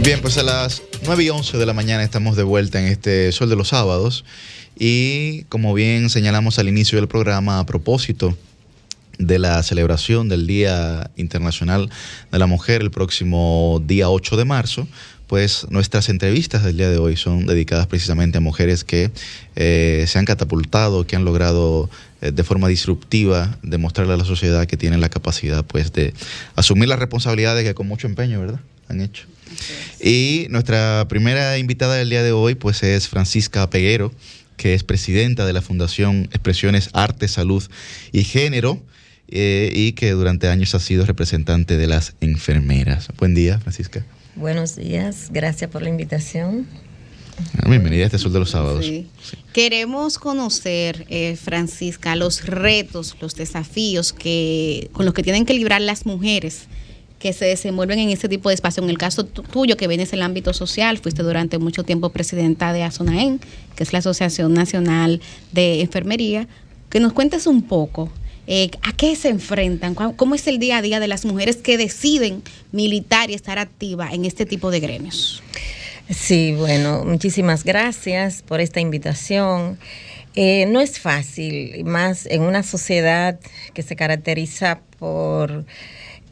Bien, pues a las 9:11 de la mañana estamos de vuelta en este Sol de los Sábados y como bien señalamos al inicio del programa, a propósito de la celebración del Día Internacional de la Mujer el próximo día 8 de marzo, pues nuestras entrevistas del día de hoy son dedicadas precisamente a mujeres que se han catapultado, que han logrado de forma disruptiva demostrarle a la sociedad que tienen la capacidad pues de asumir las responsabilidades que con mucho empeño, ¿verdad?, han hecho. Y nuestra primera invitada del día de hoy pues es Francisca Peguero, que es presidenta de la Fundación Expresiones Arte, Salud y Género, y que durante años ha sido representante de las enfermeras. Buen día, Francisca. Buenos días, gracias por la invitación. Bienvenida a este Sol de los Sábados. Sí. Queremos conocer, Francisca, los retos, los desafíos con los que tienen que librar las mujeres que se desenvuelven en este tipo de espacio. En el caso tuyo, que vienes del ámbito social, fuiste durante mucho tiempo presidenta de ASONAEN, que es la Asociación Nacional de Enfermería. Que nos cuentes un poco, ¿a qué se enfrentan? ¿Cómo es el día a día de las mujeres que deciden militar y estar activas en este tipo de gremios? Sí, bueno, muchísimas gracias por esta invitación. No es fácil, más en una sociedad que se caracteriza por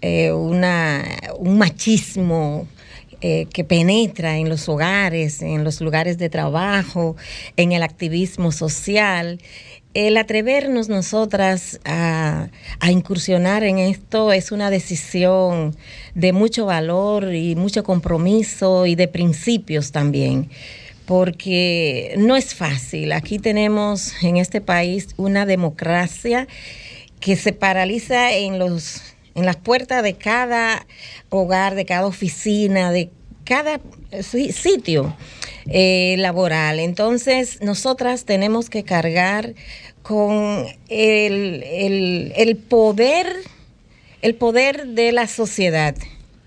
un machismo que penetra en los hogares, en los lugares de trabajo, en el activismo social. El atrevernos nosotras a incursionar en esto es una decisión de mucho valor y mucho compromiso y de principios también, porque no es fácil. Aquí tenemos en este país una democracia que se paraliza en las puertas de cada hogar, de cada oficina, de cada sitio laboral. Entonces, nosotras tenemos que cargar con el poder de la sociedad,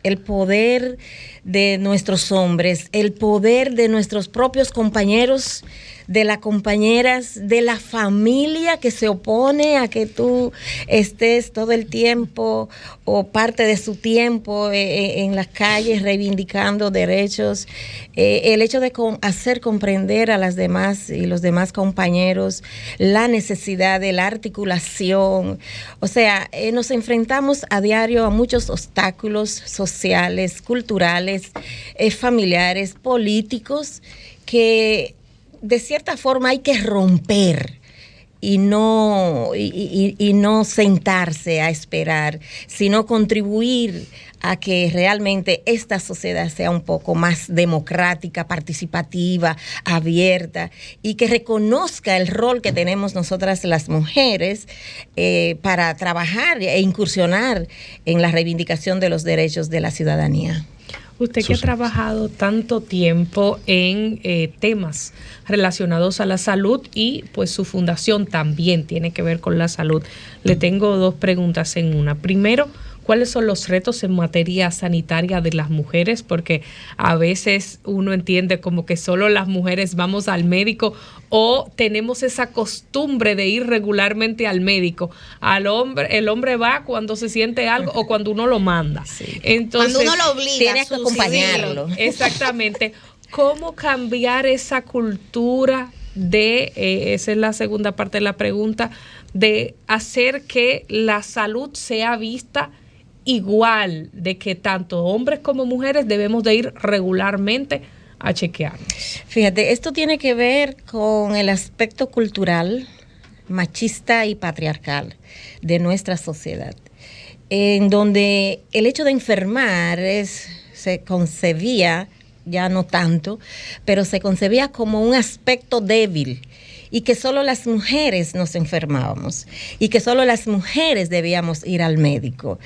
el poder de nuestros hombres, el poder de nuestros propios compañeros, de las compañeras, de la familia que se opone a que tú estés todo el tiempo o parte de su tiempo en las calles reivindicando derechos. El hecho de hacer comprender a las demás y los demás compañeros la necesidad de la articulación. O sea, nos enfrentamos a diario a muchos obstáculos sociales, culturales, familiares, políticos, que de cierta forma hay que romper y no sentarse a esperar, sino contribuir a que realmente esta sociedad sea un poco más democrática, participativa, abierta, y que reconozca el rol que tenemos nosotras las mujeres para trabajar e incursionar en la reivindicación de los derechos de la ciudadanía. Usted que ha trabajado tanto tiempo en temas relacionados a la salud y pues su fundación también tiene que ver con la salud. Le tengo dos preguntas en una. Primero, ¿cuáles son los retos en materia sanitaria de las mujeres? Porque a veces uno entiende como que solo las mujeres vamos al médico o tenemos esa costumbre de ir regularmente al médico. El hombre va cuando se siente algo o cuando uno lo manda. Sí. Entonces, cuando uno lo obliga, tiene que acompañarlo. Exactamente. ¿Cómo cambiar esa cultura esa es la segunda parte de la pregunta, de hacer que la salud sea vista igual, de que tanto hombres como mujeres debemos de ir regularmente a chequearnos? Fíjate, esto tiene que ver con el aspecto cultural, machista y patriarcal de nuestra sociedad, en donde el hecho de enfermar se concebía, ya no tanto, pero se concebía como un aspecto débil, y que solo las mujeres nos enfermábamos y que solo las mujeres debíamos ir al médico,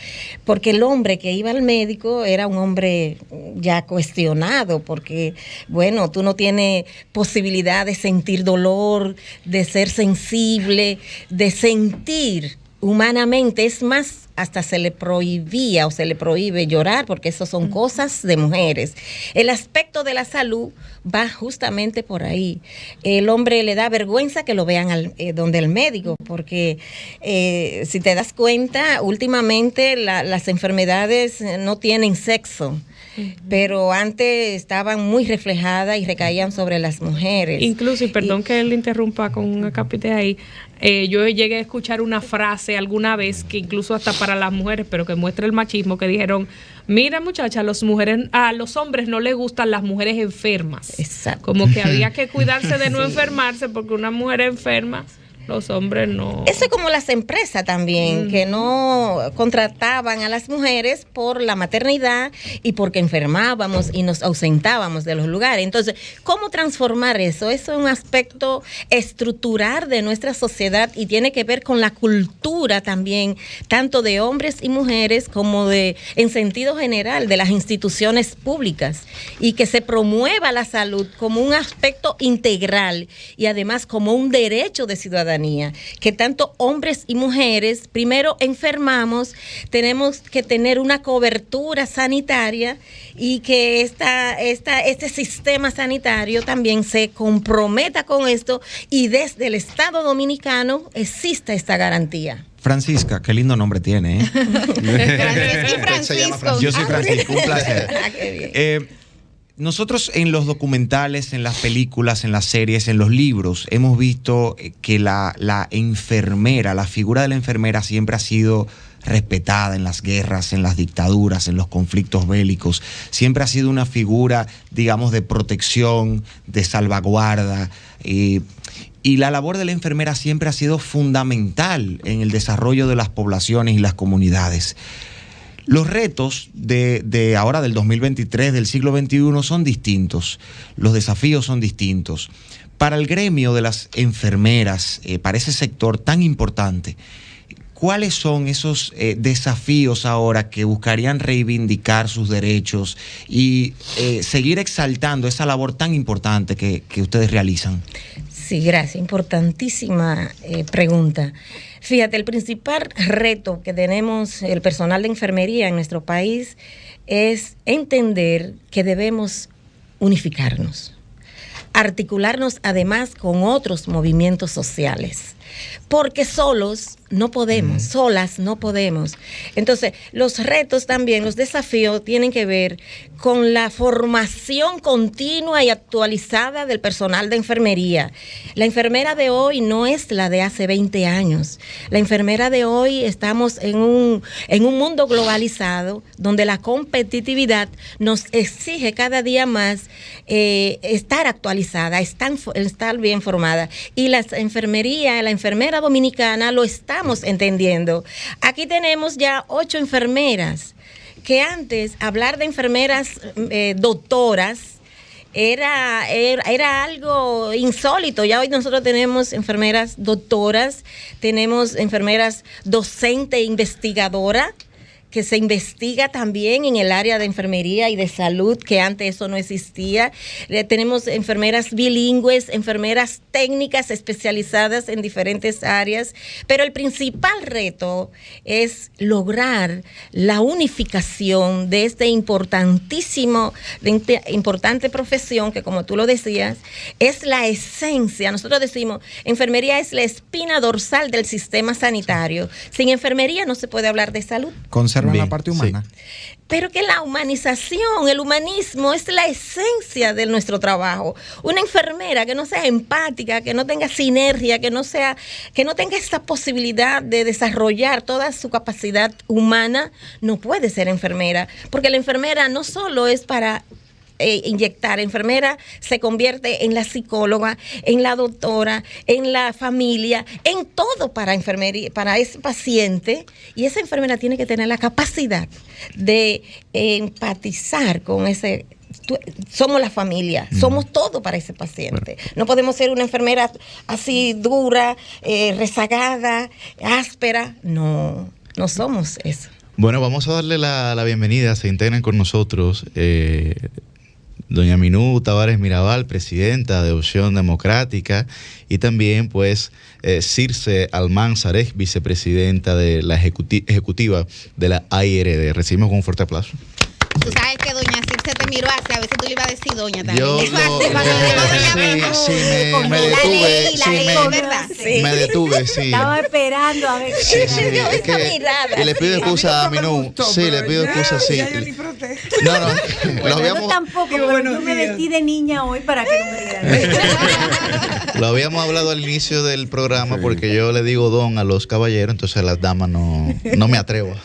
porque el hombre que iba al médico era un hombre ya cuestionado, porque bueno, tú no tienes posibilidad de sentir dolor, de ser sensible, de sentir humanamente, es más, hasta se le prohibía o se le prohíbe llorar porque eso son cosas de mujeres. El aspecto de la salud va justamente por ahí. El hombre le da vergüenza que lo vean donde el médico, porque si te das cuenta, últimamente las enfermedades no tienen sexo. Pero antes estaban muy reflejadas y recaían sobre las mujeres. Incluso, y perdón que le interrumpa con un acápite ahí, yo llegué a escuchar una frase alguna vez que incluso hasta para las mujeres, pero que muestra el machismo, que dijeron: mira, muchacha, a los hombres no les gustan las mujeres enfermas. Exacto. Como que había que cuidarse de no enfermarse, porque una mujer enferma, los hombres no. Eso es como las empresas también, que no contrataban a las mujeres por la maternidad y porque enfermábamos y nos ausentábamos de los lugares. Entonces, ¿cómo transformar eso? Eso es un aspecto estructural de nuestra sociedad y tiene que ver con la cultura también, tanto de hombres y mujeres como en sentido general, de las instituciones públicas, y que se promueva la salud como un aspecto integral y además como un derecho de ciudadanía. Que tanto hombres y mujeres, primero enfermamos, tenemos que tener una cobertura sanitaria y que este sistema sanitario también se comprometa con esto y desde el Estado Dominicano exista esta garantía. Francisca, qué lindo nombre tiene, ¿eh? Francisco. Yo soy Francisco, un placer. Qué bien. Nosotros en los documentales, en las películas, en las series, en los libros, hemos visto que la enfermera, la figura de la enfermera siempre ha sido respetada en las guerras, en las dictaduras, en los conflictos bélicos. Siempre ha sido una figura, digamos, de protección, de salvaguarda. Y la labor de la enfermera siempre ha sido fundamental en el desarrollo de las poblaciones y las comunidades. Los retos de ahora, del 2023, del siglo XXI, son distintos. Los desafíos son distintos. Para el gremio de las enfermeras, para ese sector tan importante, ¿cuáles son esos desafíos ahora que buscarían reivindicar sus derechos y seguir exaltando esa labor tan importante que ustedes realizan? Sí, gracias. Importantísima pregunta. Fíjate, el principal reto que tenemos el personal de enfermería en nuestro país es entender que debemos unificarnos, articularnos además con otros movimientos sociales, porque solos no podemos, solas no podemos. Entonces, los retos también, los desafíos tienen que ver con la formación continua y actualizada del personal de enfermería. La enfermera de hoy no es la de hace 20 años. La enfermera de hoy estamos en un mundo globalizado donde la competitividad nos exige cada día más estar actualizada, estar bien formada. Y la enfermera dominicana lo estamos entendiendo. Aquí tenemos ya 8 enfermeras, que antes hablar de enfermeras doctoras era algo insólito. Ya hoy nosotros tenemos enfermeras doctoras, tenemos enfermeras docente e investigadora, que se investiga también en el área de enfermería y de salud, que antes eso no existía. Tenemos enfermeras bilingües, enfermeras técnicas especializadas en diferentes áreas, pero el principal reto es lograr la unificación de esta importante profesión que, como tú lo decías, es la esencia. Nosotros decimos, enfermería es la espina dorsal del sistema sanitario. Sin enfermería no se puede hablar de salud. Conservan la parte humana. Sí. Pero que la humanización, el humanismo es la esencia de nuestro trabajo. Una enfermera que no sea empática, que no tenga sinergia, que no tenga esa posibilidad de desarrollar toda su capacidad humana, no puede ser enfermera. Porque la enfermera no solo es para inyectar, enfermera se convierte en la psicóloga, en la doctora, en la familia, en todo para enfermería, para ese paciente, y esa enfermera tiene que tener la capacidad de empatizar con ese. Somos la familia, somos todo para ese paciente. No podemos ser una enfermera así dura, rezagada, áspera. No somos eso. Bueno, vamos a darle la bienvenida. Se integran con nosotros doña Minú Tavares Mirabal, presidenta de Opción Democrática, y también pues Circe Almanzar, vicepresidenta de la ejecutiva de la AIRD. Recibimos con un fuerte aplauso. Tú sabes que doña Circe te miró así, a veces tú le ibas a decir doña también. Me detuve, sí. Estaba esperando a ver. Sí, es que, y le pido excusa a Minú. Sí, le pido excusa, sí. No, lo habíamos... Yo tampoco, pero yo me vestí de niña hoy para que no me digan. Lo habíamos hablado al inicio del programa porque yo le digo don a los caballeros, entonces a las damas no me atrevo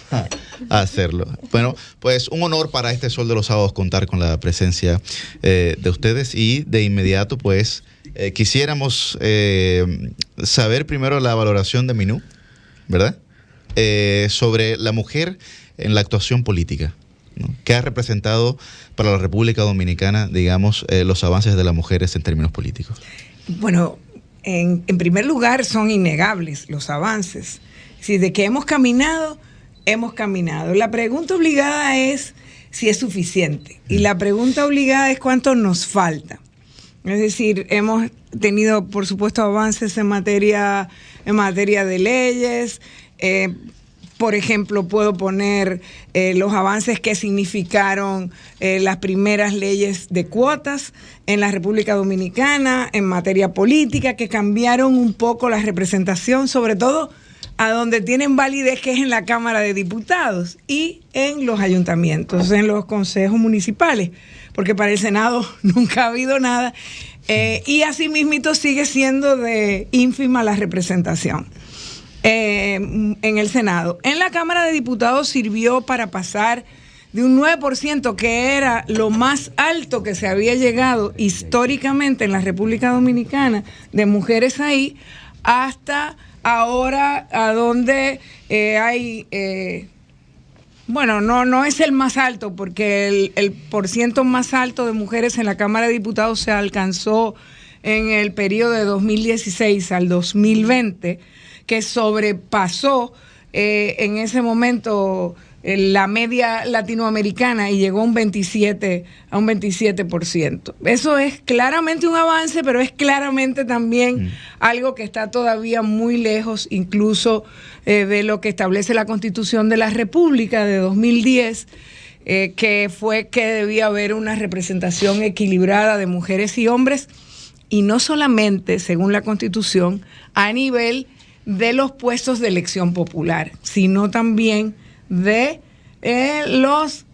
a hacerlo. Bueno, pues un honor para este Sol de los Sábados contar con la presencia de ustedes, y de inmediato pues quisiéramos saber primero la valoración de Minú, ¿verdad? Sobre la mujer en la actuación política, ¿no? ¿Qué ha representado para la República Dominicana, digamos, los avances de las mujeres en términos políticos? Bueno, en primer lugar son innegables los avances. Si de que hemos caminado. La pregunta obligada es si es suficiente. Y la pregunta obligada es cuánto nos falta. Es decir, hemos tenido, por supuesto, avances en materia de leyes. Por ejemplo, puedo poner los avances que significaron las primeras leyes de cuotas en la República Dominicana, en materia política, que cambiaron un poco la representación, sobre todo a donde tienen validez, que es en la Cámara de Diputados y en los ayuntamientos, en los consejos municipales, porque para el Senado nunca ha habido nada, y asimismo sigue siendo de ínfima la representación en el Senado. En la Cámara de Diputados sirvió para pasar de un 9%, que era lo más alto que se había llegado históricamente en la República Dominicana, de mujeres ahí, hasta ahora a donde hay, bueno, no es el más alto, porque el porciento más alto de mujeres en la Cámara de Diputados se alcanzó en el periodo de 2016 al 2020, que sobrepasó en ese momento la media latinoamericana y llegó a un 27%. Eso es claramente un avance, pero es claramente también algo que está todavía muy lejos, incluso de lo que establece la Constitución de la República de 2010, que fue que debía haber una representación equilibrada de mujeres y hombres, y no solamente, según la Constitución, a nivel de los puestos de elección popular, sino también de los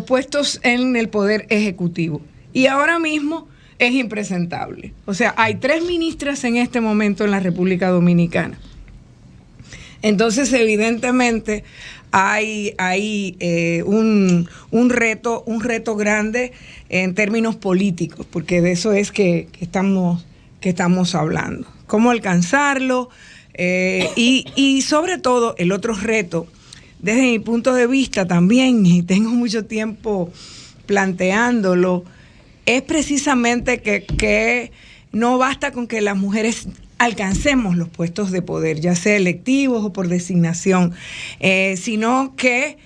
puestos en el Poder Ejecutivo. Y ahora mismo es impresentable. O sea, hay 3 ministras en este momento en la República Dominicana. Entonces, evidentemente, hay un reto grande en términos políticos, porque de eso es que estamos hablando. ¿Cómo alcanzarlo? Y sobre todo, el otro reto, desde mi punto de vista también, y tengo mucho tiempo planteándolo, es precisamente que no basta con que las mujeres alcancemos los puestos de poder, ya sea electivos o por designación, sino que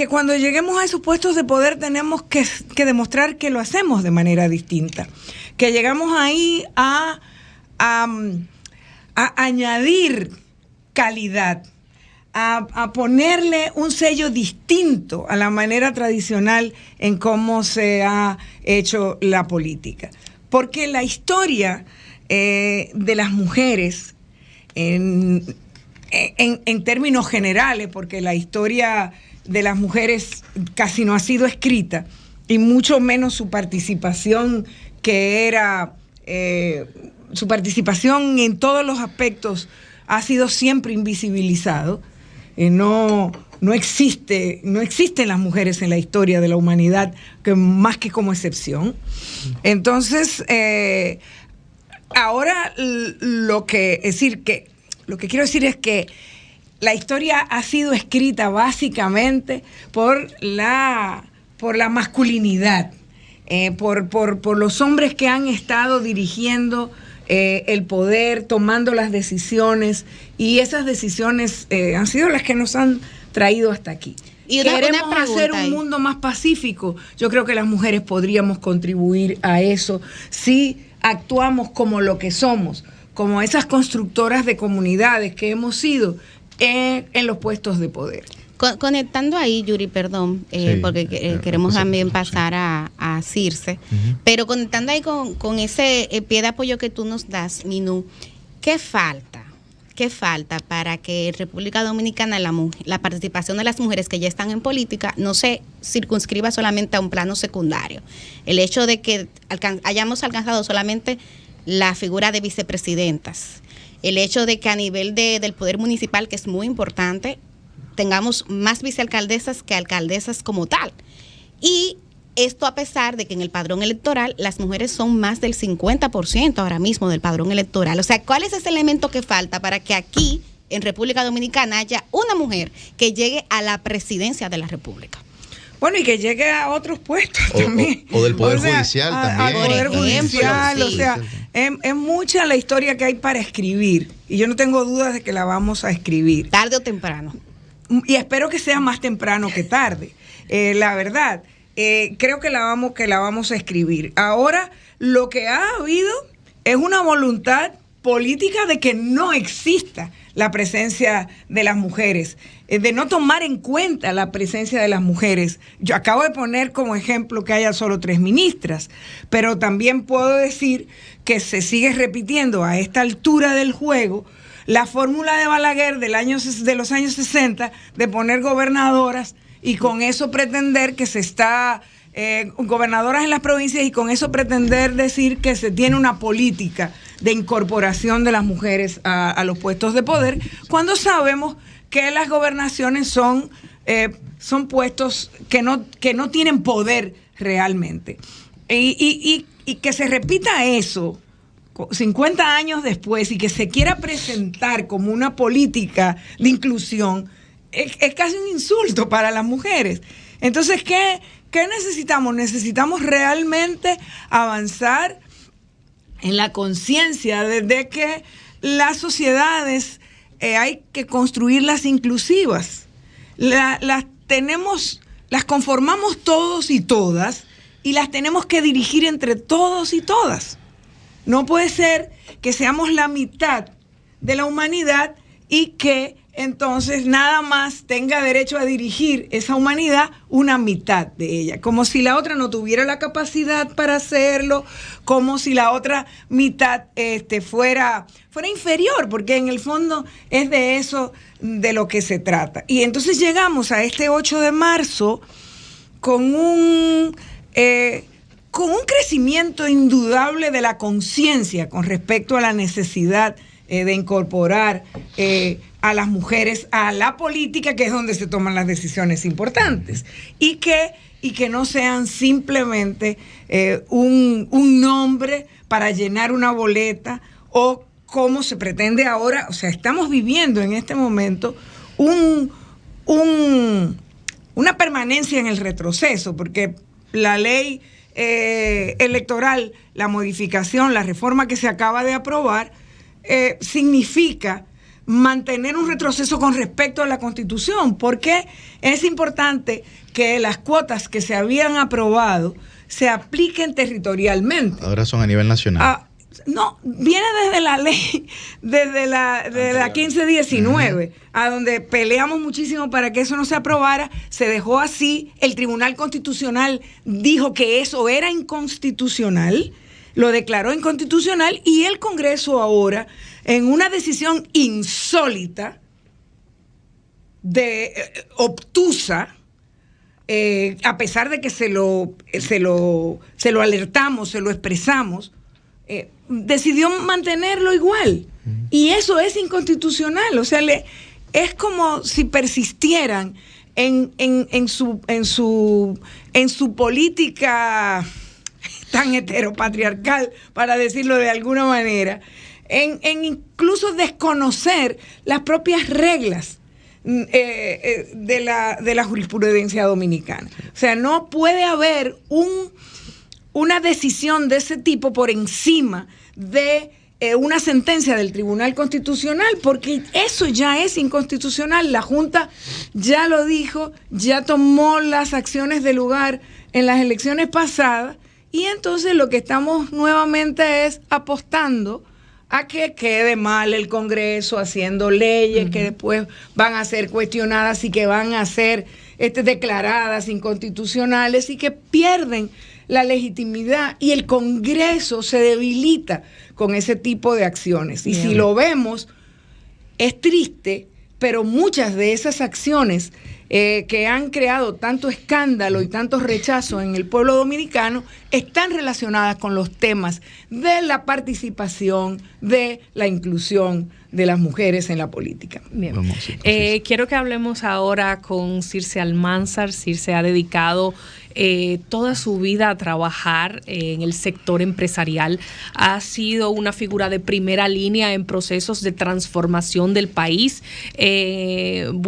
cuando lleguemos a esos puestos de poder tenemos que demostrar que lo hacemos de manera distinta, que llegamos ahí a añadir calidad, a ponerle un sello distinto a la manera tradicional en cómo se ha hecho la política. Porque la historia de las mujeres, en términos generales, porque la historia de las mujeres casi no ha sido escrita, y mucho menos su participación, que era su participación en todos los aspectos, ha sido siempre invisibilizado. No existen las mujeres en la historia de la humanidad, más que como excepción. Entonces, ahora lo que quiero decir es que la historia ha sido escrita básicamente por la masculinidad, por los hombres que han estado dirigiendo el poder, tomando las decisiones, y esas decisiones han sido las que nos han traído hasta aquí. Y queremos una hacer un ahí. mundo más pacífico. Yo creo que las mujeres podríamos contribuir a eso si actuamos como lo que somos, como esas constructoras de comunidades que hemos sido en los puestos de poder. Conectando ahí, Yuri, perdón, porque queremos también pasar a Circe, pero conectando ahí con ese pie de apoyo que tú nos das, Minú, ¿qué falta? ¿Qué falta para que en República Dominicana la participación de las mujeres que ya están en política no se circunscriba solamente a un plano secundario? El hecho de que hayamos alcanzado solamente la figura de vicepresidentas, el hecho de que a nivel del poder municipal, que es muy importante, tengamos más vicealcaldesas que alcaldesas como tal. Y esto a pesar de que en el padrón electoral las mujeres son más del 50% ahora mismo del padrón electoral. O sea, ¿cuál es ese elemento que falta para que aquí, en República Dominicana, haya una mujer que llegue a la presidencia de la República? Bueno, y que llegue a otros puestos también. O del Poder Judicial también. Al Poder Por ejemplo, Judicial, sí. o sea, es mucha la historia que hay para escribir. Y yo no tengo dudas de que la vamos a escribir. Tarde o temprano. Y espero que sea más temprano que tarde. La verdad, creo que la vamos a escribir. Ahora, lo que ha habido es una voluntad política de que no exista la presencia de las mujeres, de no tomar en cuenta la presencia de las mujeres. Yo acabo de poner como ejemplo que haya solo 3 ministras, pero también puedo decir que se sigue repitiendo a esta altura del juego la fórmula de Balaguer de los años 60 de poner gobernadoras y con eso pretender que se está gobernadoras en las provincias y con eso pretender decir que se tiene una política de incorporación de las mujeres a los puestos de poder, cuando sabemos que las gobernaciones son puestos que no tienen poder realmente. Y que se repita eso 50 años después y que se quiera presentar como una política de inclusión es casi un insulto para las mujeres. Entonces, ¿qué necesitamos? Necesitamos realmente avanzar en la conciencia de que las sociedades hay que construirlas inclusivas. Las conformamos todos y todas y las tenemos que dirigir entre todos y todas. No puede ser que seamos la mitad de la humanidad y que entonces nada más tenga derecho a dirigir esa humanidad una mitad de ella, como si la otra no tuviera la capacidad para hacerlo, como si la otra mitad fuera inferior, porque en el fondo es de eso de lo que se trata. Y entonces llegamos a este 8 de marzo con un crecimiento indudable de la conciencia con respecto a la necesidad de incorporar a las mujeres a la política, que es donde se toman las decisiones importantes, y que no sean simplemente un nombre para llenar una boleta o como se pretende ahora. O sea, estamos viviendo en este momento una permanencia en el retroceso, porque la ley electoral, la modificación, la reforma que se acaba de aprobar, significa mantener un retroceso con respecto a la Constitución, porque es importante que las cuotas que se habían aprobado se apliquen territorialmente. Ahora son a nivel nacional. No, viene desde la ley, desde la 1519, a donde peleamos muchísimo para que eso no se aprobara, se dejó así, el Tribunal Constitucional dijo que eso era inconstitucional, lo declaró inconstitucional, y el Congreso ahora, en una decisión insólita, obtusa, a pesar de que se lo alertamos, se lo expresamos, decidió mantenerlo igual. Y eso es inconstitucional. O sea, es como si persistieran en su política tan heteropatriarcal, para decirlo de alguna manera, en incluso desconocer las propias reglas de la jurisprudencia dominicana. O sea, no puede haber una decisión de ese tipo por encima de una sentencia del Tribunal Constitucional, porque eso ya es inconstitucional. La Junta ya lo dijo, ya tomó las acciones de lugar en las elecciones pasadas, y entonces lo que estamos nuevamente es apostando a que quede mal el Congreso haciendo leyes que después van a ser cuestionadas y que van a ser declaradas inconstitucionales y que pierden la legitimidad, y el Congreso se debilita con ese tipo de acciones. Y si lo vemos, es triste, pero muchas de esas acciones que han creado tanto escándalo y tanto rechazo en el pueblo dominicano están relacionadas con los temas de la participación, de la inclusión de las mujeres en la política. Bien. Quiero que hablemos ahora con Circe Almanzar. Circe ha dedicado toda su vida a trabajar en el sector empresarial. Ha sido una figura de primera línea en procesos de transformación del país. En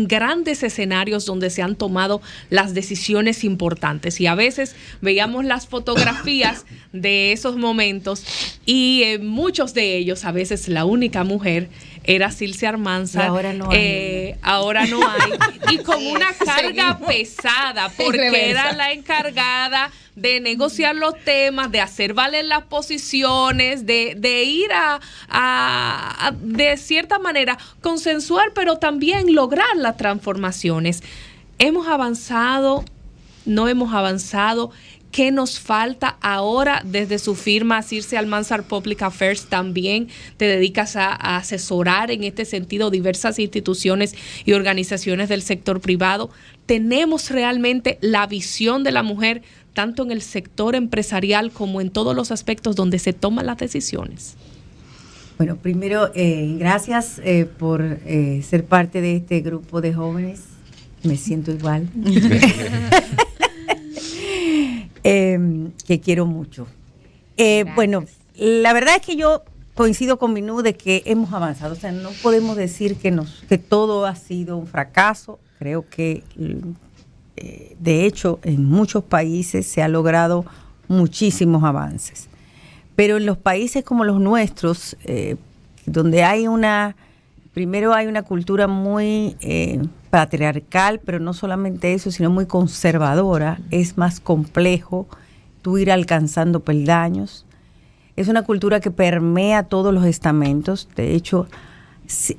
grandes escenarios donde se han tomado las decisiones importantes. Y a veces veíamos las fotografías de esos momentos y muchos de ellos, a veces la única mujer era Circe Almanzar. Ahora no hay. Ahora no hay. Y con una carga pesada, porque era la encargada de negociar los temas, de hacer valer las posiciones, de ir a de cierta manera, consensuar, pero también lograr las transformaciones. ¿Hemos avanzado? ¿No hemos avanzado? ¿Qué nos falta ahora desde su firma Circe Almanzar Public Affairs? También te dedicas a asesorar en este sentido diversas instituciones y organizaciones del sector privado. ¿Tenemos realmente la visión de la mujer tanto en el sector empresarial como en todos los aspectos donde se toman las decisiones? Bueno, primero, gracias por ser parte de este grupo de jóvenes. Me siento igual. Que quiero mucho. Bueno, la verdad es que yo coincido con Minú de que hemos avanzado. O sea, no podemos decir que todo ha sido un fracaso. Creo que, de hecho, en muchos países se ha logrado muchísimos avances. Pero en los países como los nuestros, donde hay primero hay una cultura muy patriarcal, pero no solamente eso, sino muy conservadora, es más complejo tú ir alcanzando peldaños. Es una cultura que permea todos los estamentos. De hecho, si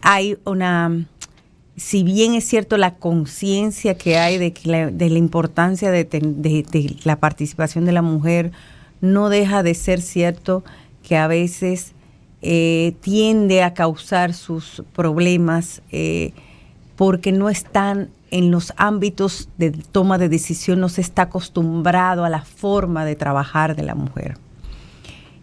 bien es cierto la conciencia que hay de la importancia de la participación de la mujer, no deja de ser cierto que a veces tiende a causar sus problemas porque no están en los ámbitos de toma de decisión, no se está acostumbrado a la forma de trabajar de la mujer,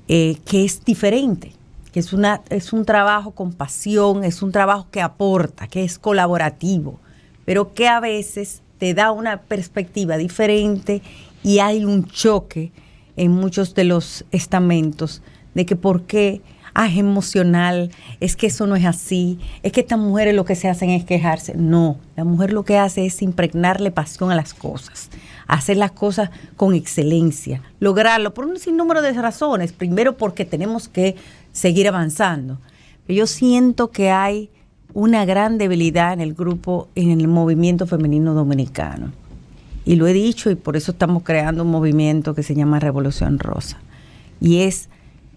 que es diferente, que es un trabajo con pasión, es un trabajo que aporta, que es colaborativo, pero que a veces te da una perspectiva diferente y hay un choque en muchos de los estamentos de que por qué es emocional, es que eso no es así, es que estas mujeres lo que se hacen es quejarse. No, la mujer lo que hace es impregnarle pasión a las cosas, hacer las cosas con excelencia, lograrlo por un sinnúmero de razones. Primero porque tenemos que seguir avanzando. Pero yo siento que hay una gran debilidad en el grupo, en el movimiento femenino dominicano. Y lo he dicho y por eso estamos creando un movimiento que se llama Revolución Rosa. Y es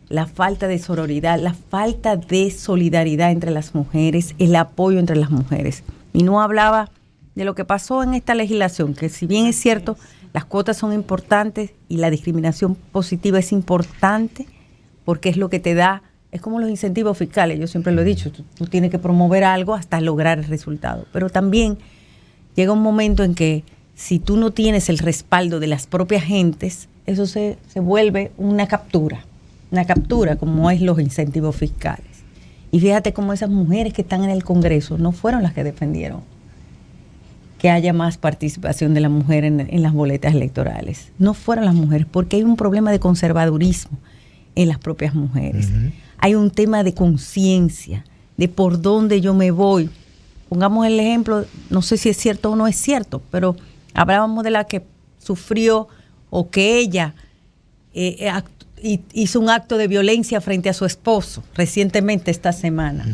la falta de sororidad, la falta de solidaridad entre las mujeres, el apoyo entre las mujeres. Y no hablaba de lo que pasó en esta legislación, que si bien es cierto, las cuotas son importantes y la discriminación positiva es importante porque es lo que te da, es como los incentivos fiscales, yo siempre lo he dicho, tú tienes que promover algo hasta lograr el resultado. Pero también llega un momento en que si tú no tienes el respaldo de las propias gentes, eso se vuelve una captura como es los incentivos fiscales. Y fíjate cómo esas mujeres que están en el Congreso no fueron las que defendieron que haya más participación de la mujer en las boletas electorales. No fueron las mujeres, porque hay un problema de conservadurismo en las propias mujeres. Uh-huh. Hay un tema de conciencia, de por dónde yo me voy. Pongamos el ejemplo, no sé si es cierto o no es cierto, pero hablábamos de la que sufrió o que ella hizo un acto de violencia frente a su esposo recientemente esta semana.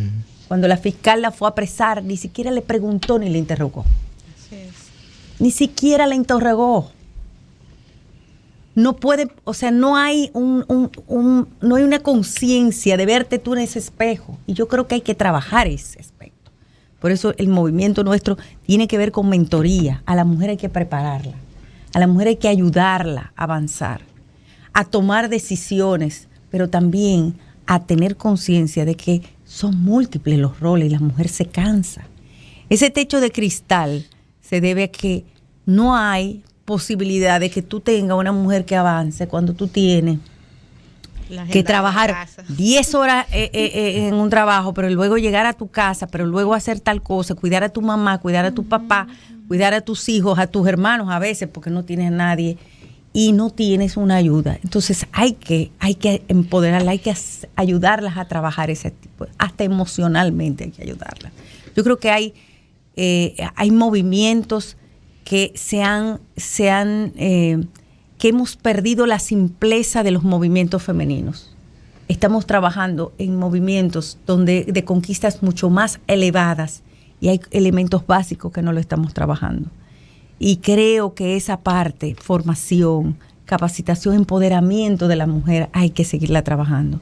Cuando la fiscal la fue a apresar, ni siquiera le preguntó ni le interrogó. Así es. Ni siquiera la interrogó. No puede, o sea, no hay no hay una conciencia de verte tú en ese espejo. Y yo creo que hay que trabajar ese aspecto. Por eso el movimiento nuestro tiene que ver con mentoría. A la mujer hay que prepararla. A la mujer hay que ayudarla a avanzar, a tomar decisiones, pero también a tener conciencia de que son múltiples los roles y la mujer se cansa. Ese techo de cristal se debe a que no hay posibilidad de que tú tengas una mujer que avance cuando tú tienes que trabajar 10 horas en un trabajo, pero luego llegar a tu casa, pero luego hacer tal cosa, cuidar a tu mamá, cuidar a tu papá, cuidar a tus hijos, a tus hermanos a veces, porque no tienes a nadie y no tienes una ayuda. Entonces hay que empoderarla, hay que ayudarlas a trabajar ese tipo, hasta emocionalmente hay que ayudarlas. Yo creo que hay movimientos que que hemos perdido la simpleza de los movimientos femeninos. Estamos trabajando en movimientos de conquistas mucho más elevadas y hay elementos básicos que no lo estamos trabajando. Y creo que esa parte, formación, capacitación, empoderamiento de la mujer, hay que seguirla trabajando.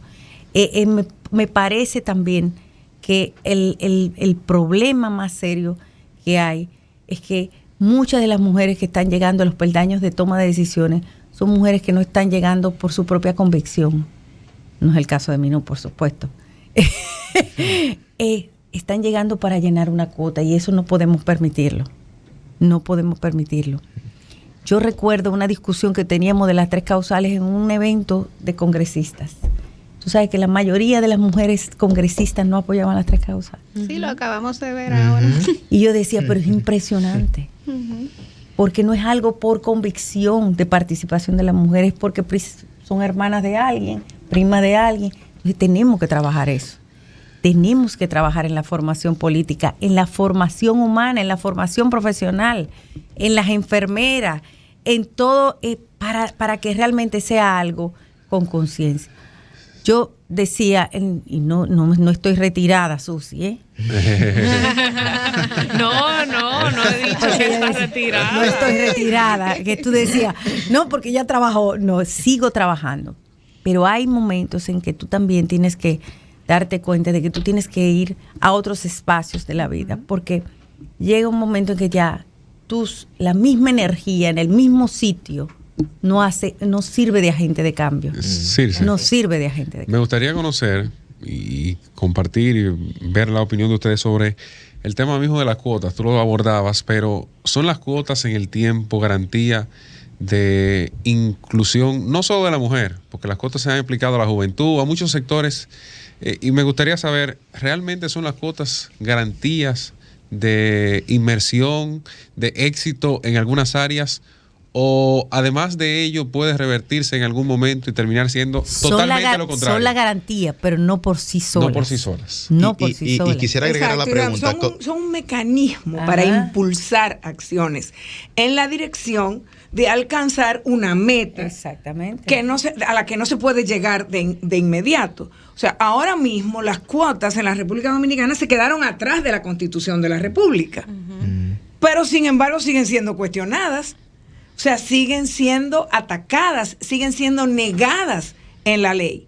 Me parece también que el problema más serio que hay es que muchas de las mujeres que están llegando a los peldaños de toma de decisiones son mujeres que no están llegando por su propia convicción. No es el caso de Minú, por supuesto. Están llegando para llenar una cuota y eso no podemos permitirlo. No podemos permitirlo. Yo recuerdo una discusión que teníamos de las 3 causales en un evento de congresistas. Tú sabes que la mayoría de las mujeres congresistas no apoyaban las 3 causales. Sí, lo acabamos de ver ahora. Y yo decía, pero es impresionante. Porque no es algo por convicción de participación de las mujeres, porque son hermanas de alguien, primas de alguien. Entonces tenemos que trabajar eso. Tenemos que trabajar en la formación política, en la formación humana, en la formación profesional, en las enfermeras, en todo, para que realmente sea algo con conciencia. Yo decía, y no estoy retirada, Susi, ¿eh? No he dicho que está retirada. No estoy retirada, que tú decías, no, porque ya trabajo, no, sigo trabajando. Pero hay momentos en que tú también tienes que darte cuenta de que tú tienes que ir a otros espacios de la vida, porque llega un momento en que ya la misma energía en el mismo sitio no sirve de agente de cambio. Circe, no sirve de agente de cambio. Me gustaría conocer y compartir y ver la opinión de ustedes sobre el tema mismo de las cuotas. Tú lo abordabas, pero ¿son las cuotas en el tiempo garantía de inclusión, no solo de la mujer, porque las cuotas se han aplicado a la juventud, a muchos sectores, y me gustaría saber, ¿realmente son las cuotas garantías de inmersión, de éxito en algunas áreas? ¿O además de ello puede revertirse en algún momento y terminar siendo totalmente lo contrario? Son la garantía, pero no por sí solas. No por sí solas. No por sí solas. Y quisiera agregar a la pregunta. Son un mecanismo para impulsar acciones en la dirección de alcanzar una meta. Exactamente. A la que no se puede llegar de inmediato. O sea, ahora mismo las cuotas en la República Dominicana se quedaron atrás de la Constitución de la República. Pero sin embargo siguen siendo cuestionadas. O sea, siguen siendo atacadas, siguen siendo negadas en la ley,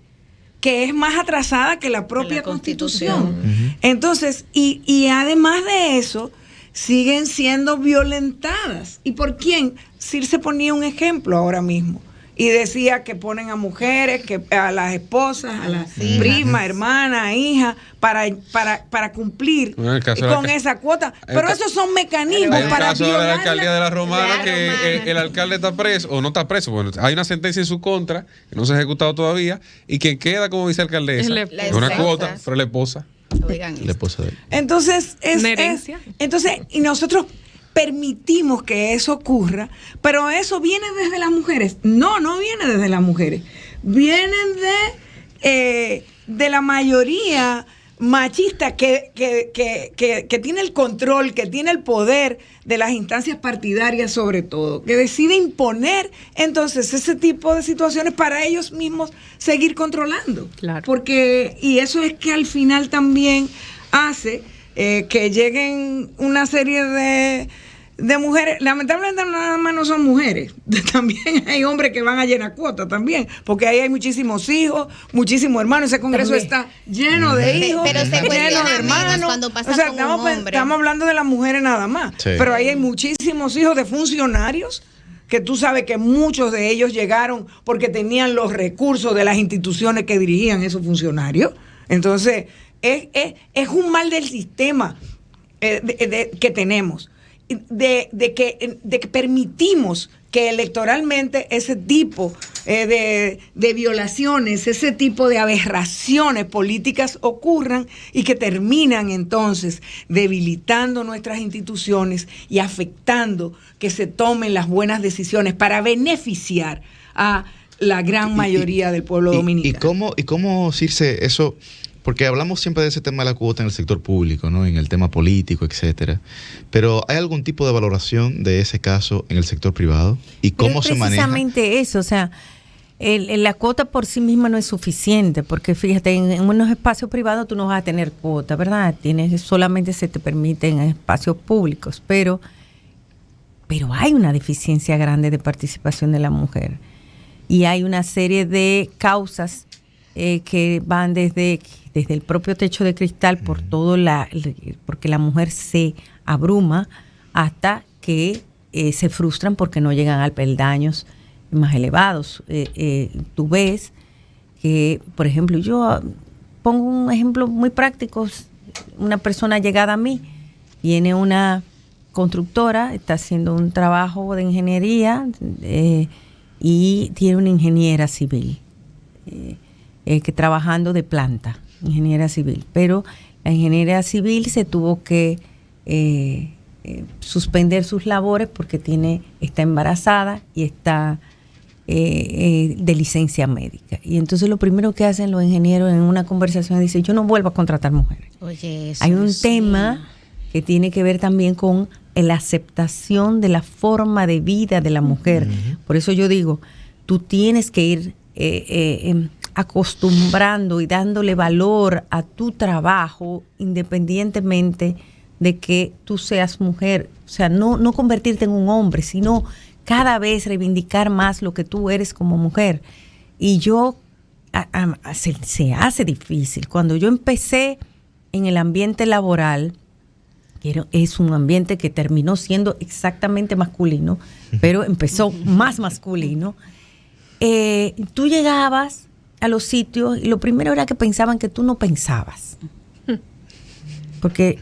que es más atrasada que la propia Constitución. Entonces, y además de eso, siguen siendo violentadas. ¿Y por quién? Circe ponía un ejemplo ahora mismo y decía que ponen a mujeres, que a las esposas, a las primas, hermanas, hijas, para cumplir con esa cuota. Pero esos son mecanismos para violar. Hay un caso de la alcaldía de La Romana que el alcalde está preso, o no está preso, bueno, hay una sentencia en su contra, que no se ha ejecutado todavía, y quien queda como vicealcaldesa, es una cuota, pero la esposa. La esposa de él. Entonces, y nosotros permitimos que eso ocurra, pero eso viene desde las mujeres. No viene desde las mujeres. Vienen de la mayoría machista que tiene el control, que tiene el poder de las instancias partidarias sobre todo, que decide imponer entonces ese tipo de situaciones para ellos mismos seguir controlando. Claro. Y eso es que al final también hace que lleguen una serie de mujeres, lamentablemente nada más no son mujeres, también hay hombres que van a llenar cuotas también, porque ahí hay muchísimos hijos, muchísimos hermanos, ese congreso también está lleno de hijos, pero se lleno cuestiona de hermanos, cuando pasa o sea, con un hombre. estamos hablando de las mujeres nada más, Sí. pero ahí hay muchísimos hijos de funcionarios que tú sabes que muchos de ellos llegaron porque tenían los recursos de las instituciones que dirigían esos funcionarios. Entonces, es un mal del sistema que tenemos. De que permitimos que electoralmente ese tipo de violaciones, ese tipo de aberraciones políticas ocurran y que terminan entonces debilitando nuestras instituciones y afectando que se tomen las buenas decisiones para beneficiar a la gran mayoría del pueblo dominicano. ¿Y cómo, Circe, eso? Porque hablamos siempre de ese tema de la cuota en el sector público, ¿no? En el tema político, etcétera. Pero ¿hay algún tipo de valoración de ese caso en el sector privado? ¿Y cómo se maneja? Precisamente eso, o sea, la cuota por sí misma no es suficiente, porque fíjate, en unos espacios privados tú no vas a tener cuota, ¿verdad? Solamente se te permite en espacios públicos, pero hay una deficiencia grande de participación de la mujer. Y hay una serie de causas que van desde el propio techo de cristal por porque la mujer se abruma hasta que se frustran porque no llegan a peldaños más elevados. Tú ves que, por ejemplo, yo pongo un ejemplo muy práctico. Una persona llegada a mí, viene una constructora, está haciendo un trabajo de ingeniería y tiene una ingeniera civil que trabajando de planta, ingeniera civil, pero la ingeniera civil se tuvo que suspender sus labores porque está embarazada y está de licencia médica. Y entonces lo primero que hacen los ingenieros en una conversación es decir, yo no vuelvo a contratar mujeres. Oye, eso hay un tema que tiene que ver también con la aceptación de la forma de vida de la mujer. Por eso yo digo, tú tienes que ir acostumbrando y dándole valor a tu trabajo independientemente de que tú seas mujer. O sea, no convertirte en un hombre, sino cada vez reivindicar más lo que tú eres como mujer. Y se hace difícil. Cuando yo empecé en el ambiente laboral, que es un ambiente que terminó siendo exactamente masculino, pero empezó más masculino, tú llegabas a los sitios y lo primero era que pensaban que tú no pensabas. Porque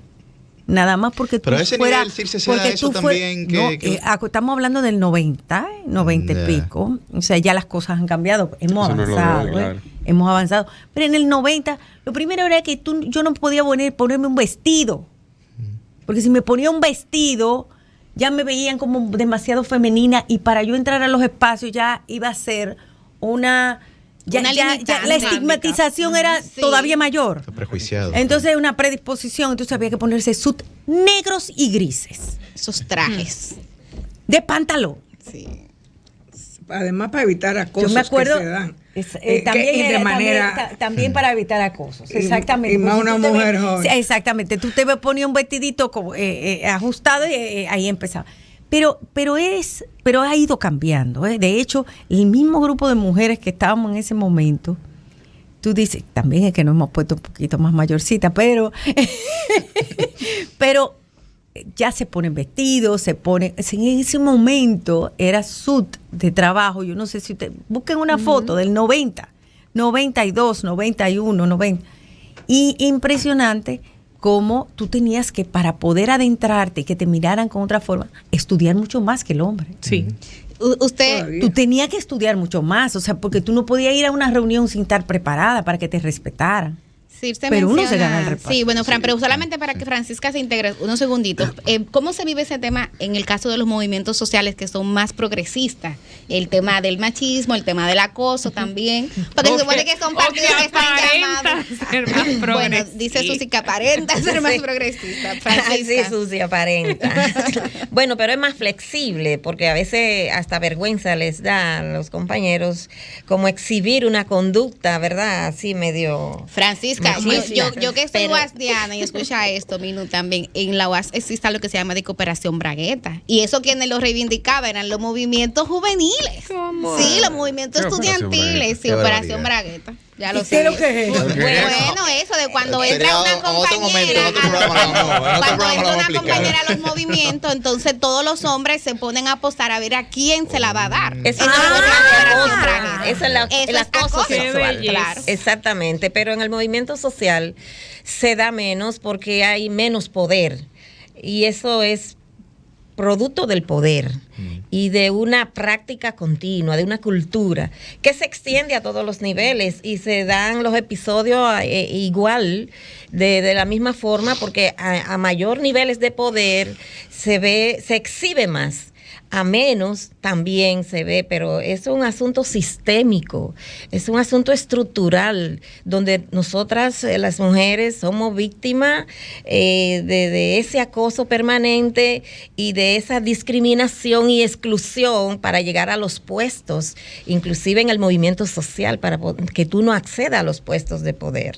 nada más porque pero tú ese fueras... nivel, Circe, se da eso también estamos hablando del 90 y pico. O sea, ya las cosas han cambiado. Hemos avanzado. Claro. Hemos avanzado. Pero en el 90, lo primero era que yo no podía ponerme un vestido. Porque si me ponía un vestido, ya me veían como demasiado femenina y para yo entrar a los espacios ya iba a ser ya la estigmatización era todavía mayor. Prejuiciado. Entonces una predisposición, entonces había que ponerse sut negros y grises. Esos trajes. De pantalón. Sí. Además para evitar acosos yo me acuerdo, que se dan. También para evitar acosos. Exactamente. Y más una mujer joven. Exactamente. Tú te ponías un vestidito como, ajustado y ahí empezaba. Pero ha ido cambiando. De hecho, el mismo grupo de mujeres que estábamos en ese momento, tú dices, también es que nos hemos puesto un poquito más mayorcita, pero ya se ponen vestidos, en ese momento era sud de trabajo. Yo no sé si ustedes busquen una foto del 90, 92, 91, 90. Y impresionante cómo tú tenías que, para poder adentrarte y que te miraran con otra forma, estudiar mucho más que el hombre. Sí. Tú tenías que estudiar mucho más, o sea, porque tú no podías ir a una reunión sin estar preparada para que te respetaran. Sí, pero uno se gana el reparto. Sí, bueno, Fran, pero solamente para que Francisca se integre, unos segunditos. ¿Cómo se vive ese tema en el caso de los movimientos sociales que son más progresistas? El tema del machismo, el tema del acoso también. Porque se supone que son partidos que están llamados. Ser más Bueno, dice Susi que aparenta ser más progresista. Francisca. Sí, Susi, aparenta. Bueno, pero es más flexible, porque a veces hasta vergüenza les da a los compañeros como exhibir una conducta, ¿verdad? Así medio... Francisca, yo que soy Pero- UASdiana y escucha esto, Minu, también, en la UAS existe lo que se llama de cooperación bragueta. Y eso quienes lo reivindicaban eran los movimientos juveniles. ¿Cómo? Sí, los movimientos ¿Qué Operación estudiantiles. Sí, Qué Operación barbaridad. Bragueta. Ya lo ¿Y sé. qué es lo que es? Bueno, eso de cuando entra una otro momento, compañera en otro programa lo vamos- en otro cuando programa lo entra vamos a una explicar. compañera a los movimientos, entonces todos los hombres se ponen a apostar a ver a quién se la va a dar. Eso Eso es es acoso. Operación Bragueta. Eso es la- Eso el es acoso acoso sexual. claro. Exactamente, pero en el movimiento social se da menos porque hay menos poder y eso es producto del poder y de una práctica continua, de una cultura que se extiende a todos los niveles y se dan los episodios igual, de la misma forma, porque a mayor niveles de poder se exhibe más. A menos también se ve, pero es un asunto sistémico, es un asunto estructural, donde nosotras, las mujeres, somos víctimas de ese acoso permanente y de esa discriminación y exclusión para llegar a los puestos, inclusive en el movimiento social, para que tú no accedas a los puestos de poder,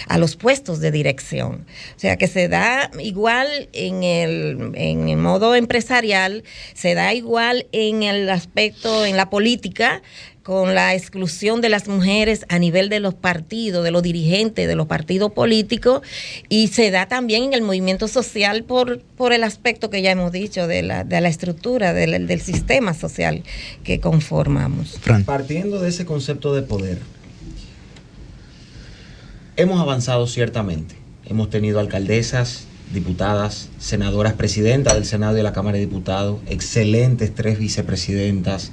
a los puestos de dirección. O sea, que se da igual en el modo empresarial, se da igual en el aspecto, en la política, con la exclusión de las mujeres a nivel de los partidos, de los dirigentes de los partidos políticos, y se da también en el movimiento social por el aspecto que ya hemos dicho de la estructura, del sistema social que conformamos. Fran. Partiendo de ese concepto de poder, hemos avanzado ciertamente. Hemos tenido alcaldesas, diputadas, senadoras, presidentas del Senado y de la Cámara de Diputados, excelentes 3 vicepresidentas.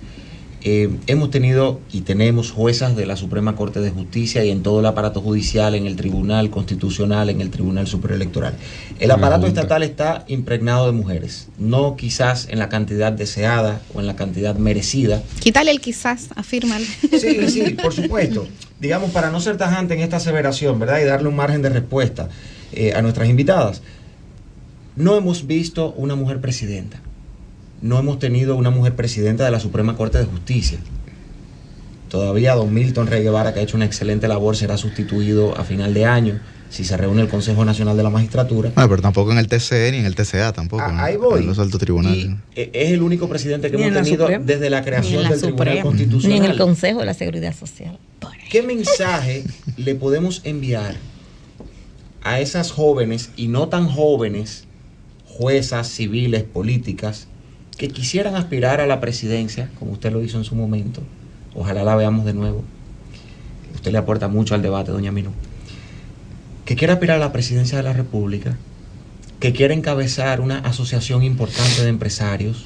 Hemos tenido y tenemos juezas de la Suprema Corte de Justicia y en todo el aparato judicial, en el Tribunal Constitucional, en el Tribunal Superior Electoral. El aparato estatal está impregnado de mujeres, no quizás en la cantidad deseada o en la cantidad merecida. Quítale el quizás, afírmalo. Sí, por supuesto. Digamos, para no ser tajante en esta aseveración, ¿verdad? Y darle un margen de respuesta a nuestras invitadas. No hemos visto una mujer presidenta. No hemos tenido una mujer presidenta de la Suprema Corte de Justicia. Todavía don Milton Rey Guevara, que ha hecho una excelente labor, será sustituido a final de año si se reúne el Consejo Nacional de la Magistratura. No, pero tampoco en el TCE ni en el TCA tampoco. ¿no? Ahí voy. En los altos tribunales. Y es el único presidente que Ni en hemos la tenido Suprema. desde la creación la del Tribunal Suprema. Constitucional. Ni en el Consejo de la Seguridad Social. ¿Qué mensaje le podemos enviar a esas jóvenes y no tan jóvenes, juezas, civiles, políticas, que quisieran aspirar a la presidencia, como usted lo hizo en su momento? Ojalá la veamos de nuevo. Usted le aporta mucho al debate, doña Minú. Que quiera aspirar a la presidencia de la República, que quiera encabezar una asociación importante de empresarios,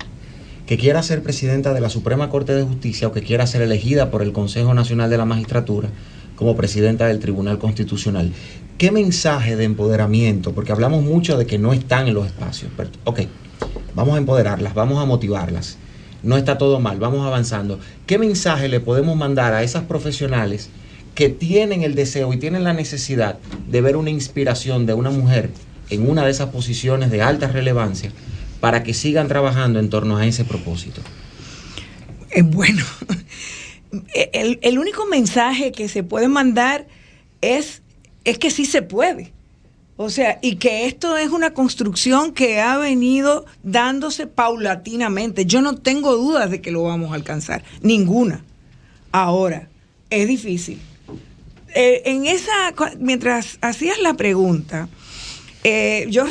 que quiera ser presidenta de la Suprema Corte de Justicia o que quiera ser elegida por el Consejo Nacional de la Magistratura como presidenta del Tribunal Constitucional. ¿Qué mensaje de empoderamiento? Porque hablamos mucho de que no están en los espacios. Pero, ok, vamos a empoderarlas, vamos a motivarlas. No está todo mal, vamos avanzando. ¿Qué mensaje le podemos mandar a esas profesionales que tienen el deseo y tienen la necesidad de ver una inspiración de una mujer en una de esas posiciones de alta relevancia para que sigan trabajando en torno a ese propósito? Bueno, el único mensaje que se puede mandar es que sí se puede. O sea, y que esto es una construcción que ha venido dándose paulatinamente. Yo no tengo dudas de que lo vamos a alcanzar, ninguna. Ahora, es difícil. Mientras hacías la pregunta, yo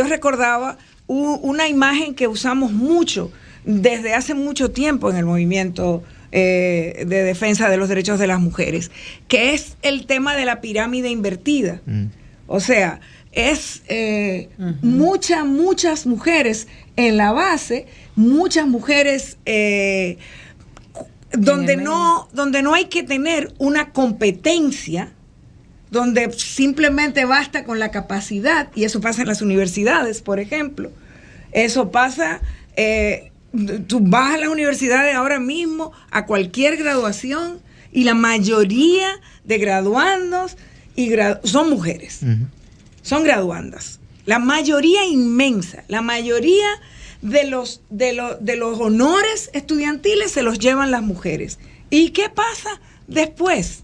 recordaba una imagen que usamos mucho desde hace mucho tiempo en el movimiento de defensa de los derechos de las mujeres, que es el tema de la pirámide invertida. O sea, es muchas mujeres en la base, muchas mujeres donde no hay que tener una competencia donde simplemente basta con la capacidad, y eso pasa en las universidades, por ejemplo. Eso pasa, tú vas a las universidades ahora mismo, a cualquier graduación, y la mayoría de graduandos son mujeres, son graduandas. La mayoría inmensa, la mayoría de los honores estudiantiles se los llevan las mujeres. ¿Y qué pasa después?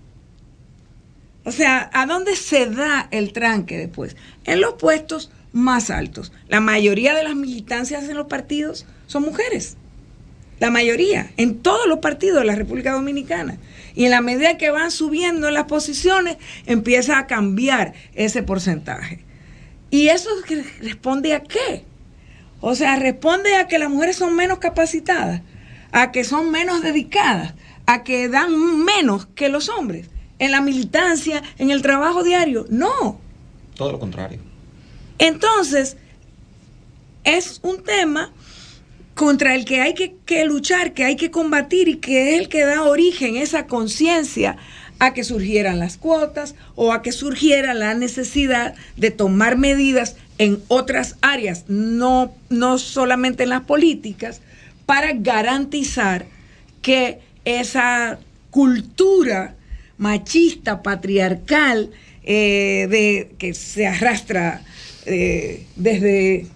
O sea, ¿a dónde se da el tranque después? En los puestos más altos. La mayoría de las militancias en los partidos son mujeres. La mayoría, en todos los partidos de la República Dominicana. Y en la medida que van subiendo las posiciones, empieza a cambiar ese porcentaje. ¿Y eso responde a qué? O sea, responde a que las mujeres son menos capacitadas, a que son menos dedicadas, a que dan menos que los hombres. En la militancia, en el trabajo diario, no. Todo lo contrario. Entonces, es un tema contra el que hay que luchar, que hay que combatir y que es el que da origen, esa conciencia a que surgieran las cuotas o a que surgiera la necesidad de tomar medidas en otras áreas, no solamente en las políticas, para garantizar que esa cultura machista, patriarcal, que se arrastra desde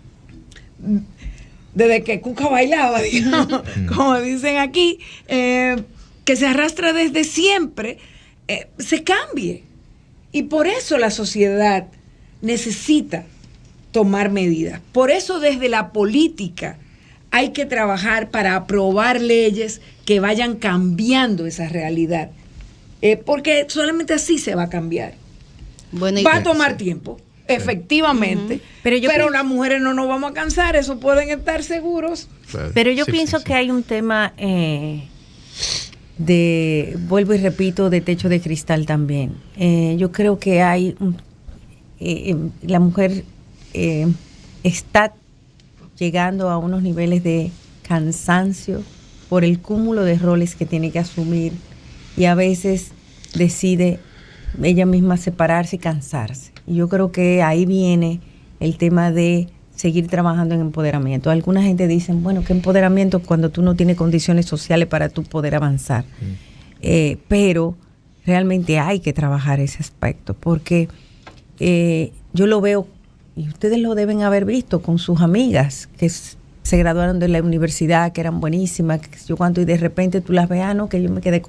que Cuca bailaba, digamos, como dicen aquí, que se arrastra desde siempre, se cambie. Y por eso la sociedad necesita tomar medidas. Por eso desde la política hay que trabajar para aprobar leyes que vayan cambiando esa realidad. Porque solamente así se va a cambiar. Bueno, va a tomar tiempo, efectivamente. Pero las mujeres no nos vamos a cansar, eso pueden estar seguros. Pero yo pienso que hay un tema vuelvo y repito, de techo de cristal también. Yo creo que hay la mujer está llegando a unos niveles de cansancio por el cúmulo de roles que tiene que asumir y a veces decide ella misma separarse y cansarse. Y yo creo que ahí viene el tema de seguir trabajando en empoderamiento. Alguna gente dice, bueno, ¿qué empoderamiento cuando tú no tienes condiciones sociales para tú poder avanzar? Pero realmente hay que trabajar ese aspecto porque yo lo veo, y ustedes lo deben haber visto con sus amigas que se graduaron de la universidad, que eran buenísimas, que yo cuánto, y de repente tú las veas, ¿no? Que yo me quedé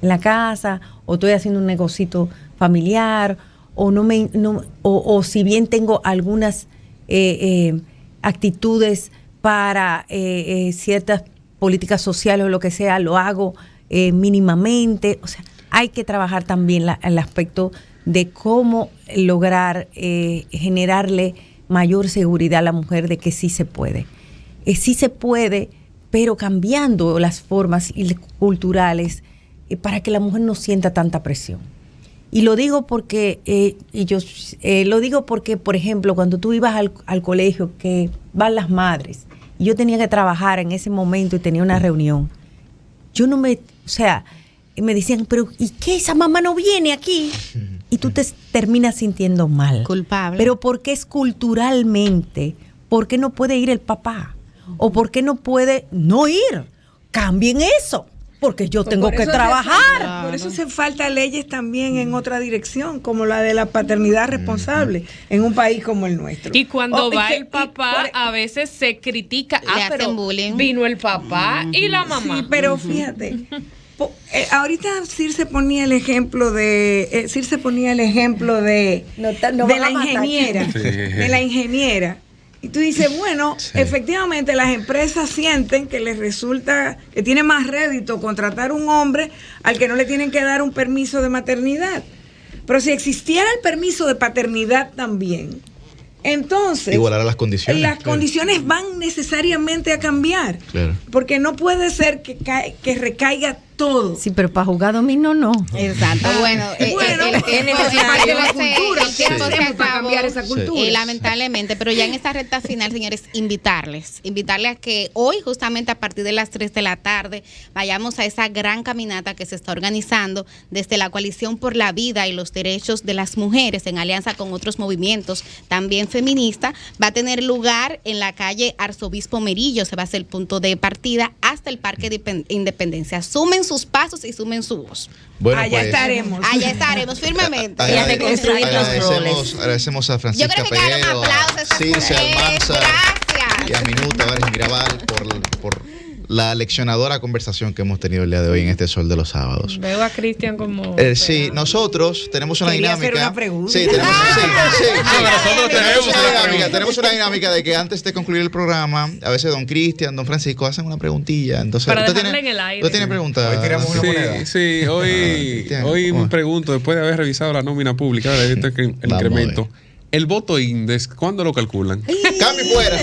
en la casa, o estoy haciendo un negocito familiar, o si bien tengo algunas actitudes para ciertas políticas sociales o lo que sea, lo hago mínimamente. O sea, hay que trabajar también el aspecto de cómo lograr generarle mayor seguridad a la mujer de que sí se puede. Sí se puede, pero cambiando las formas culturales para que la mujer no sienta tanta presión. Y lo digo porque, por ejemplo, cuando tú ibas al colegio, que van las madres, y yo tenía que trabajar en ese momento y tenía una reunión, me decían, pero ¿y qué? Esa mamá no viene aquí. Y tú te terminas sintiendo mal. Culpable. Pero porque es culturalmente, ¿por qué no puede ir el papá? ¿O por qué no puede no ir? Cambien eso. Porque yo tengo que trabajar. Por eso hace falta leyes también en otra dirección, como la de la paternidad responsable en un país como el nuestro. Y cuando va el papá, a veces se critica, pero vino el papá y la mamá. Sí, pero fíjate, ahorita Circe ponía el ejemplo de la ingeniera, de la ingeniera. Y tú dices, bueno, efectivamente las empresas sienten que les resulta, que tiene más rédito contratar un hombre al que no le tienen que dar un permiso de maternidad. Pero si existiera el permiso de paternidad también, entonces igualar las condiciones. Las condiciones van necesariamente a cambiar. Claro. Porque no puede ser que recaiga todo. Sí, pero para jugar dominó no. Exacto. Bueno, Bueno, tiempo es parte de la cultura, el tiempo sí. se Para acabó, cambiar esa cultura. lamentablemente, pero ya en esta recta final, señores, invitarles a que hoy, justamente a partir de las 3 de la tarde, vayamos a esa gran caminata que se está organizando desde la Coalición por la Vida y los Derechos de las Mujeres, en alianza con otros movimientos también feministas. Va a tener lugar en la calle Arzobispo Merillo, se va a hacer el punto de partida hasta el Parque de Independencia. Sumen sus pasos y sumen su voz. Bueno, Allá pues, estaremos. Allá estaremos firmemente. Y a reconstruir los roles. Agradecemos a Yo Francisca creo que hay un Peguero, aplauso a a esas Circe mujeres. Almanza y a Gracias. Minuta Vázquez Mirabal por la leccionadora conversación que hemos tenido el día de hoy en este Sol de los Sábados. Veo a Cristian como... Sí, nosotros tenemos una Quería hacer dinámica. una pregunta. Sí, tenemos, nosotros tenemos una una dinámica. Tenemos una dinámica de que antes de concluir el programa, a veces don Cristian, don Francisco hacen una preguntilla. Entonces, Para ¿usted dejarla tiene, en el aire. ¿usted tiene preguntas? Hoy tiramos una moneda. Sí, hoy ¿cómo? me pregunto, después de haber revisado la nómina pública, el Vamos incremento, a ver. el voto INDES, ¿cuándo lo calculan? Cambio fuera.